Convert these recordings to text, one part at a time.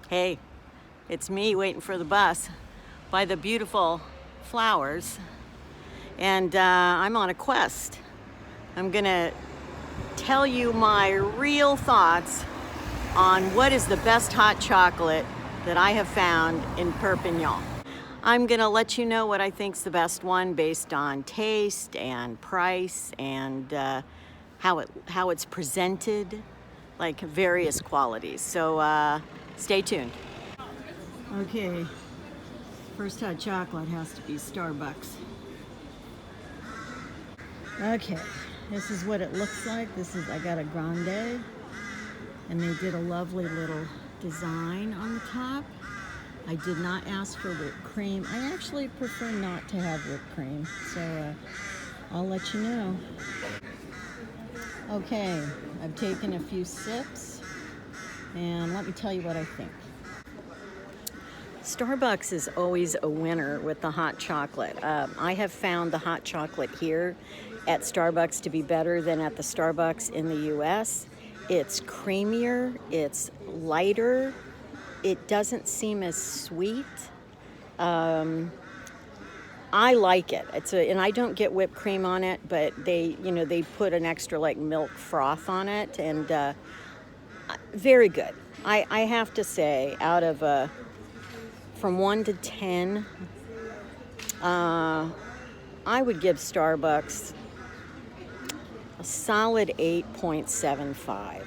Hey, it's me waiting for the bus by the beautiful flowers, and I'm on a quest. I'm gonna tell you my real thoughts on what is the best hot chocolate that I have found in Perpignan. I'm gonna let you know what I think's the best one based on taste and price and how it's presented, like various qualities. So stay tuned. Okay, first hot chocolate has to be Starbucks. Okay, this is what it looks like. I got a grande, and they did a lovely little design on the top. I did not ask for whipped cream. I actually prefer not to have whipped cream, so I'll let you know. Okay, I've taken a few sips, and let me tell you what I think. Starbucks is always a winner with the hot chocolate. I have found the hot chocolate here at Starbucks to be better than at the Starbucks in the US. It's creamier, it's lighter, it doesn't seem as sweet. I like it. And I don't get whipped cream on it, but they put an extra like milk froth on it, and very good. I have to say, out of from 1 to 10, I would give Starbucks a solid 8.75.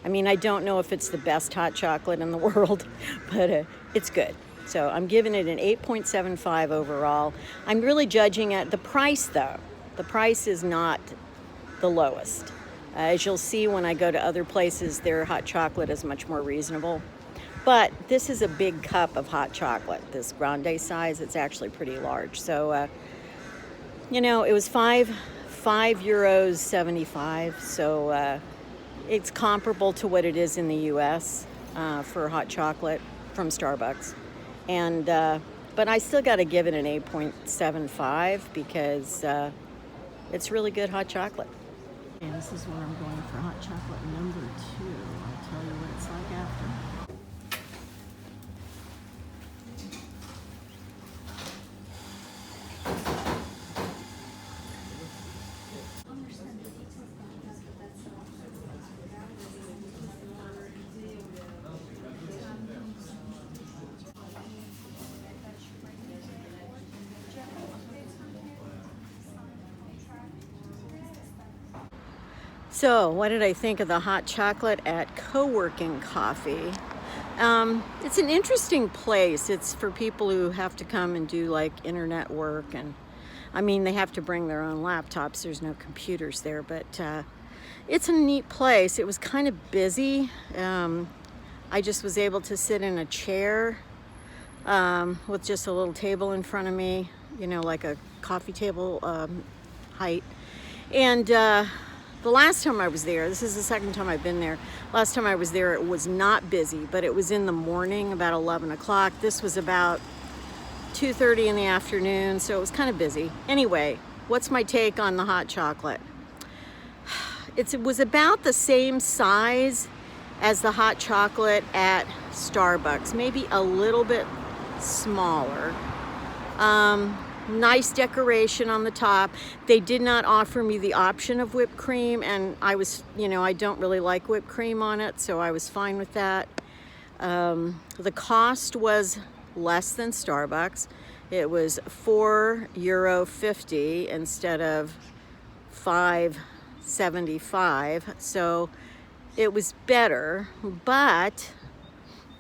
I mean, I don't know if it's the best hot chocolate in the world, but it's good. So I'm giving it an 8.75 overall. I'm really judging at the price, though. The price is not the lowest. As you'll see when I go to other places, their hot chocolate is much more reasonable. But this is a big cup of hot chocolate. This grande size, it's actually pretty large. So, it was €5.75. So it's comparable to what it is in the U.S. For hot chocolate from Starbucks. And but I still got to give it an 8.75 because it's really good hot chocolate. Okay, this is where I'm going for hot chocolate number 2. I'll tell you what it's like after. So, what did I think of the hot chocolate at Co-working Coffee? It's an interesting place. It's for people who have to come and do like internet work, and I mean, they have to bring their own laptops. There's no computers there, but it's a neat place. It was kind of busy. I just was able to sit in a chair with just a little table in front of me, like a coffee table height. And the last time I was there, this is the second time I've been there. Last time I was there, it was not busy, but it was in the morning, about 11 o'clock. This was about 2:30 in the afternoon, so it was kind of busy. Anyway, what's my take on the hot chocolate? It was about the same size as the hot chocolate at Starbucks, maybe a little bit smaller. Nice decoration on the top. They did not offer me the option of whipped cream, and I don't really like whipped cream on it, so I was fine with that. The cost was less than Starbucks. It was €4.50 instead of $5.75, so it was better, but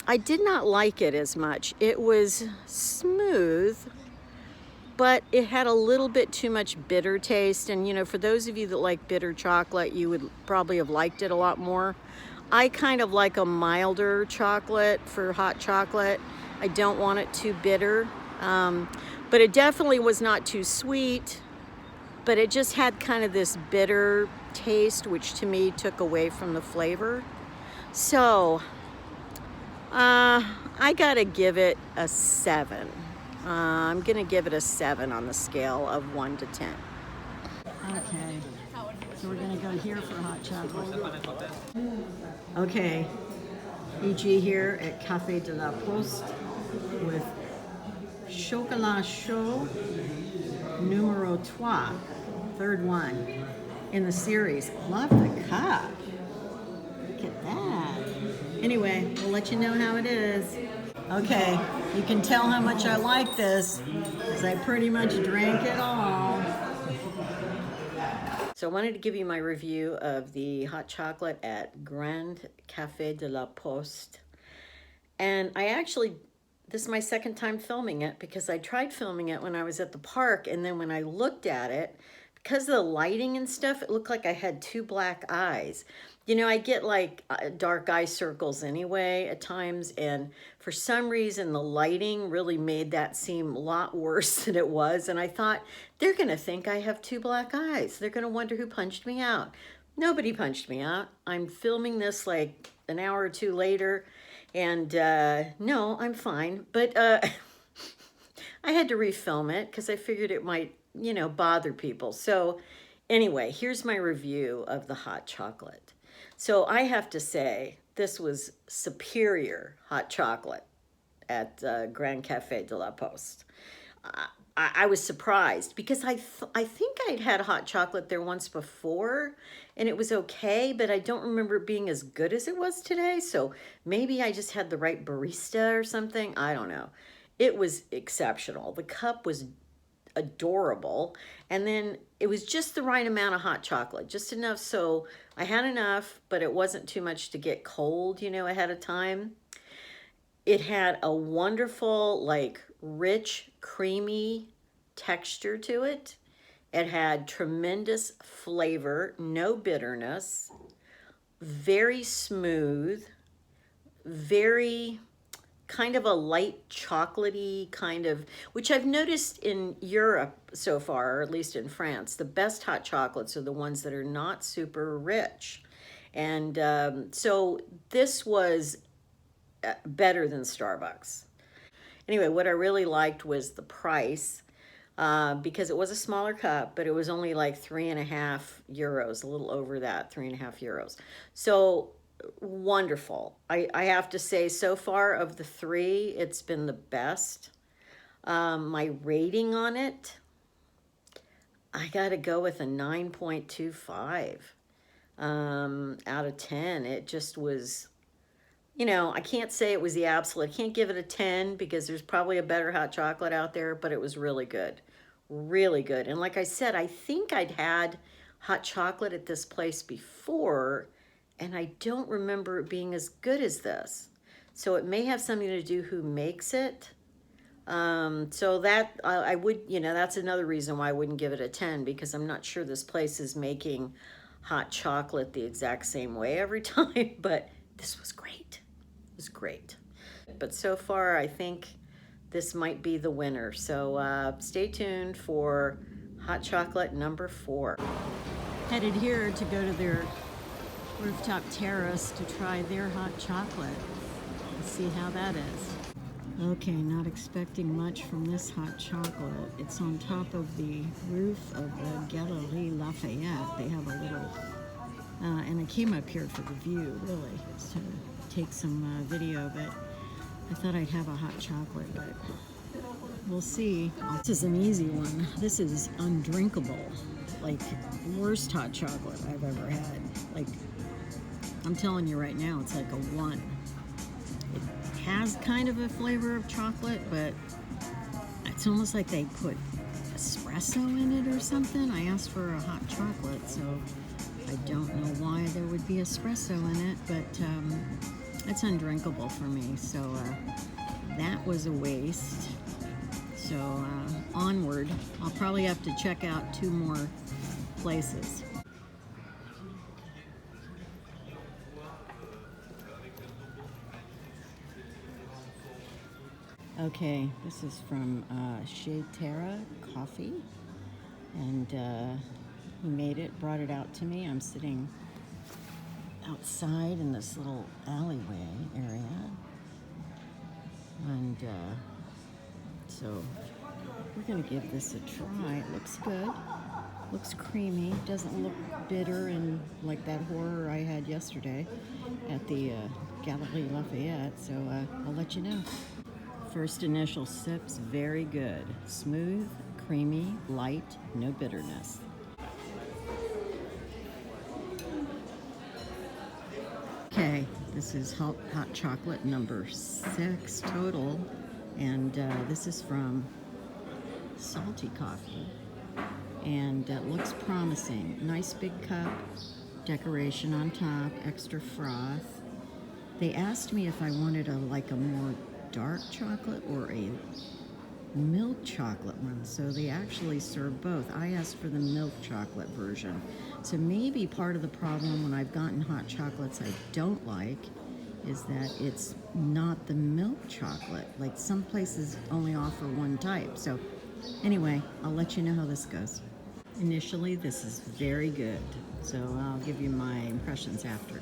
I did not like it as much. It was smooth, but it had a little bit too much bitter taste. And, for those of you that like bitter chocolate, you would probably have liked it a lot more. I kind of like a milder chocolate for hot chocolate. I don't want it too bitter. But it definitely was not too sweet, but it just had kind of this bitter taste, which to me took away from the flavor. So, I gotta give it a 7. I'm gonna give it a 7 on the scale of 1 to 10. Okay, so we're gonna go here for hot chocolate. Okay, EG here at Café de la Poste with Chocolat Chaud numero 3, third one in the series. Love the cup. Look at that. Anyway, we'll let you know how it is. Okay, you can tell how much I like this because I pretty much drank it all. So I wanted to give you my review of the hot chocolate at Grand Café de la Poste. And this is my second time filming it because I tried filming it when I was at the park, and then when I looked at it, because of the lighting and stuff, it looked like I had two black eyes. You know, I get like dark eye circles anyway at times, and for some reason the lighting really made that seem a lot worse than it was, and I thought, they're gonna think I have two black eyes. They're gonna wonder who punched me out. Nobody punched me out. I'm filming this like an hour or two later, and no, I'm fine, but I had to refilm it because I figured it might, you know, bother people. So anyway, here's my review of the hot chocolate. So I have to say, this was superior hot chocolate at Grand Café de la Poste. I was surprised because I think I'd had hot chocolate there once before and it was okay, but I don't remember it being as good as it was today. So maybe I just had the right barista or something. I don't know. It was exceptional. The cup was adorable, and then it was just the right amount of hot chocolate, just enough so I had enough, but it wasn't too much to get cold, you know, ahead of time. It had a wonderful, like, rich, creamy texture to it. It had tremendous flavor, no bitterness, very smooth, very kind of a light chocolatey kind of, which I've noticed in Europe so far, or at least in France, the best hot chocolates are the ones that are not super rich. And so this was better than Starbucks. Anyway, what I really liked was the price, because it was a smaller cup, but it was only like 3.5 euros, a little over that, 3.5 euros. So wonderful. I have to say, so far of the three, it's been the best. My rating on it, I gotta go with a 9.25 out of 10. It just was, you know, I can't say it was the absolute. I can't give it a 10 because there's probably a better hot chocolate out there, but it was really good. Really good. And like I said, I think I'd had hot chocolate at this place before, and I don't remember it being as good as this. So it may have something to do who makes it. So that I would, you know, that's another reason why I wouldn't give it a 10, because I'm not sure this place is making hot chocolate the exact same way every time, but this was great. It was great. But so far, I think this might be the winner. So stay tuned for hot chocolate number 4. Headed here to go to their rooftop terrace to try their hot chocolate and see how that is. Okay, not expecting much from this hot chocolate. It's on top of the roof of the Galerie Lafayette. They have a little, and I came up here for the view, really, to take some video, but I thought I'd have a hot chocolate, but we'll see. This is an easy one. This is undrinkable. Like, worst hot chocolate I've ever had. Like, I'm telling you right now, it's like a 1. It has kind of a flavor of chocolate, but it's almost like they put espresso in it or something. I asked for a hot chocolate, so I don't know why there would be espresso in it, but it's undrinkable for me, so that was a waste. So onward. I'll probably have to check out 2 more places. Okay, this is from Chez Terra coffee, and he made it, brought it out to me. I'm sitting outside in this little alleyway area, and so we're gonna give this a try. It looks good. Looks creamy. Doesn't look bitter and like that horror I had yesterday at the Galerie Lafayette. So I'll let you know. First initial sips, very good. Smooth, creamy, light, no bitterness. Okay, this is hot chocolate number 6 total, and this is from Salty Coffee, and it looks promising. Nice big cup, decoration on top, extra froth. They asked me if I wanted a more dark chocolate or a milk chocolate one, so they actually serve both. I asked for the milk chocolate version. So maybe part of the problem when I've gotten hot chocolates I don't like is that it's not the milk chocolate. Like some places only offer one type. So anyway, I'll let you know how this goes. Initially, this is very good. So I'll give you my impressions after.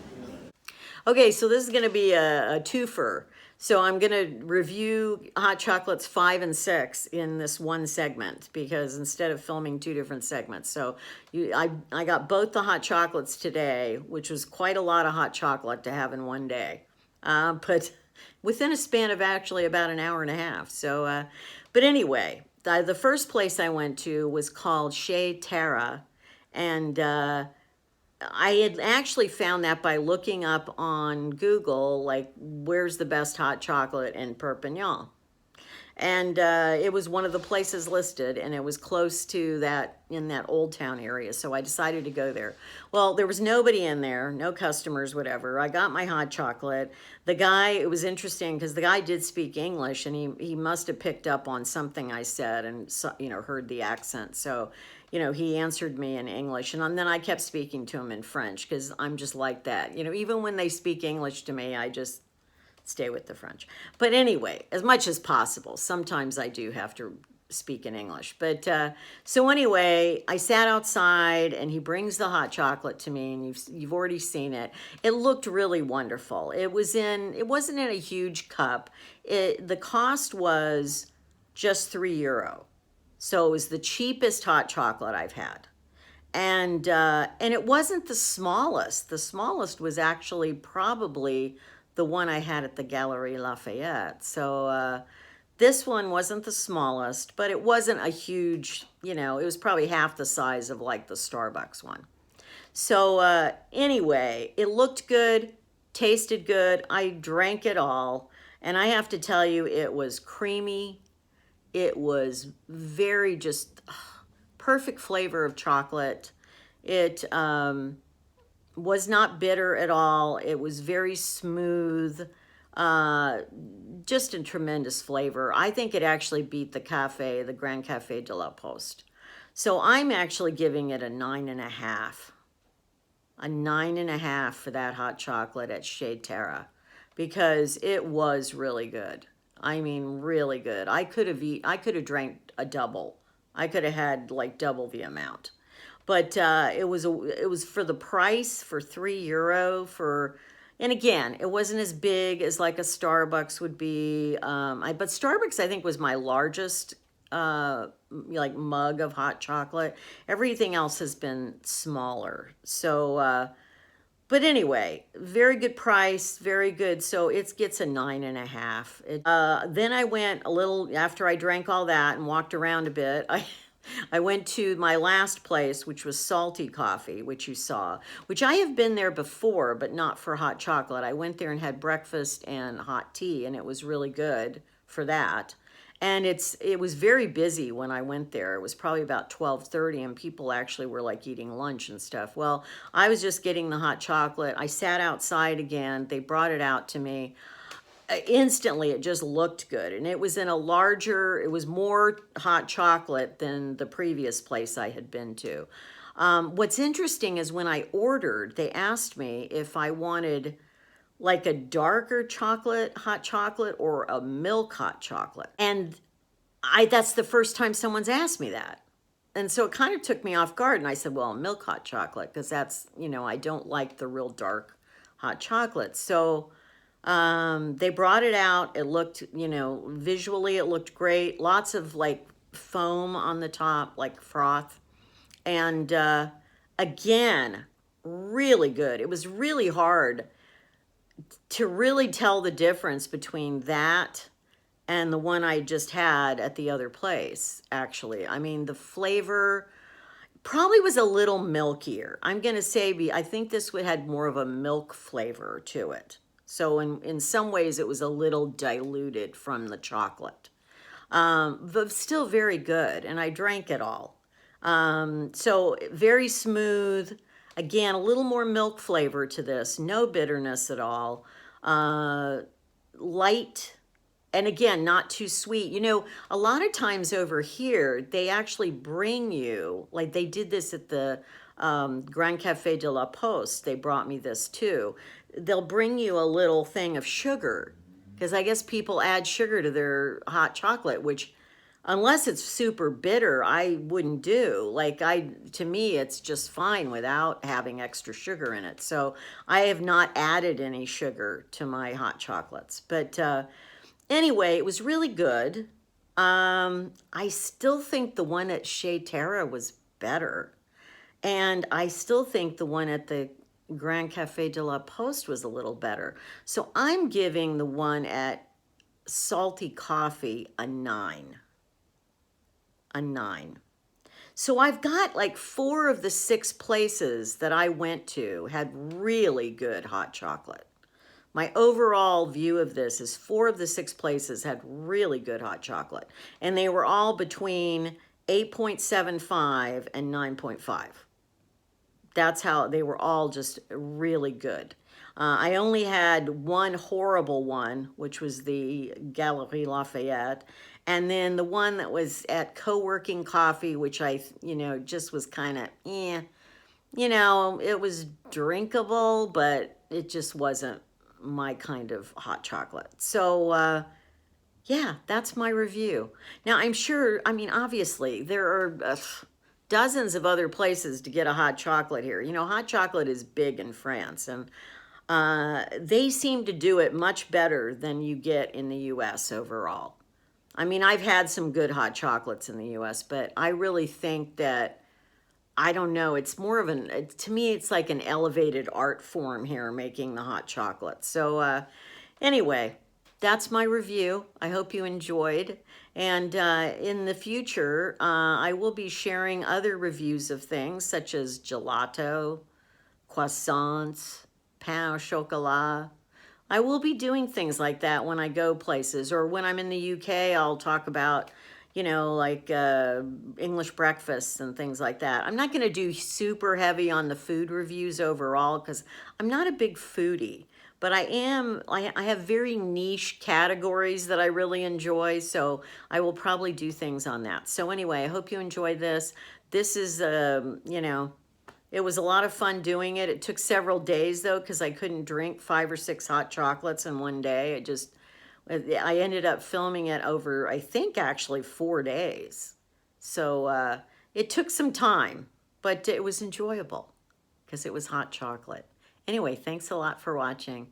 Okay, so this is going to be a twofer. So I'm going to review hot chocolates 5 and 6 in this one segment because instead of filming 2 different segments. So I got both the hot chocolates today, which was quite a lot of hot chocolate to have in one day. But within a span of actually about an hour and a half. So, but anyway, the first place I went to was called Chez Terra, and I had actually found that by looking up on Google, like, where's the best hot chocolate in Perpignan? And it was one of the places listed, and it was close to that, in that Old Town area, so I decided to go there. Well, there was nobody in there, no customers, whatever. I got my hot chocolate. The guy, it was interesting because the guy did speak English, and he must have picked up on something I said and, heard the accent. So, he answered me in English, and then I kept speaking to him in French because I'm just like that. Even when they speak English to me, I just stay with the French. But anyway, as much as possible. Sometimes I do have to speak in English. But so anyway, I sat outside and he brings the hot chocolate to me, and you've already seen it. It looked really wonderful. It wasn't in a huge cup. The cost was just €3. So it was the cheapest hot chocolate I've had. And it wasn't the smallest. The smallest was actually probably the one I had at the Galerie Lafayette. So this one wasn't the smallest, but it wasn't a huge, it was probably half the size of like the Starbucks one. So anyway, it looked good, tasted good. I drank it all. And I have to tell you, it was creamy. It was very just perfect flavor of chocolate. It was not bitter at all. It was very smooth, just a tremendous flavor. I think it actually beat the Grand Café de la Poste. So I'm actually giving it a 9.5. A 9.5 for that hot chocolate at Chez Terra because it was really good. I mean, really good. I could have drank a double. I could have had like double the amount. But it was for the price, for €3 and again, it wasn't as big as like a Starbucks would be. But Starbucks, I think, was my largest like mug of hot chocolate. Everything else has been smaller. So, but anyway, very good price, very good. So it gets a 9.5. Then I went a little after I drank all that and walked around a bit. I went to my last place, which was Salty Coffee, which you saw, which I have been there before, but not for hot chocolate. I went there and had breakfast and hot tea, and it was really good for that. And it was very busy when I went there. It was probably about 12:30, and people actually were like eating lunch and stuff. Well, I was just getting the hot chocolate. I sat outside again. They brought it out to me. Instantly it just looked good, and it was it was more hot chocolate than the previous place I had been to. What's interesting is when I ordered, they asked me if I wanted like a darker hot chocolate or a milk hot chocolate, and that's the first time someone's asked me that. And so it kind of took me off guard, and I said, well, milk hot chocolate, because that's, I don't like the real dark hot chocolate. So they brought it out. It looked, visually it looked great. Lots of like foam on the top, like froth. And again, really good. It was really hard to really tell the difference between that and the one I just had at the other place, actually. I mean, the flavor probably was a little milkier. I'm going to say, I think this would had more of a milk flavor to it. So in some ways, it was a little diluted from the chocolate. But still very good, and I drank it all. So very smooth. Again, a little more milk flavor to this. No bitterness at all. Light, and again, not too sweet. You know, a lot of times over here, they actually bring you, like they did this at the Grand Café de la Poste. They brought me this too. They'll bring you a little thing of sugar, because I guess people add sugar to their hot chocolate, which unless it's super bitter, I wouldn't do. Like to me, it's just fine without having extra sugar in it. So I have not added any sugar to my hot chocolates. But anyway, it was really good. I still think the one at Chez Terra was better. And I still think the one at the Grand Café de la Poste was a little better. So I'm giving the one at Salty Coffee a 9. A 9. So I've got like 4 of the 6 places that I went to had really good hot chocolate. My overall view of this is 4 of the 6 places had really good hot chocolate. And they were all between 8.75 and 9.5. That's how they were all just really good. I only had one horrible one, which was the Galerie Lafayette. And then the one that was at Co-working Coffee, which just was kind of, it was drinkable, but it just wasn't my kind of hot chocolate. So, yeah, that's my review. Now, I'm sure, obviously, there are dozens of other places to get a hot chocolate here. You know, hot chocolate is big in France, and they seem to do it much better than you get in the U.S. overall. I've had some good hot chocolates in the U.S., but I really think that, I don't know, it's more of to me, it's like an elevated art form here, making the hot chocolate. So anyway, that's my review. I hope you enjoyed. And in the future, I will be sharing other reviews of things such as gelato, croissants, pain au chocolat. I will be doing things like that when I go places, or when I'm in the UK, I'll talk about, like English breakfasts and things like that. I'm not going to do super heavy on the food reviews overall because I'm not a big foodie, but I have very niche categories that I really enjoy, so I will probably do things on that. So anyway, I hope you enjoyed this. This is, it was a lot of fun doing it. It took several days though, because I couldn't drink 5 or 6 hot chocolates in one day. I ended up filming it over, I think actually 4 days. So it took some time, but it was enjoyable because it was hot chocolate. Anyway, thanks a lot for watching.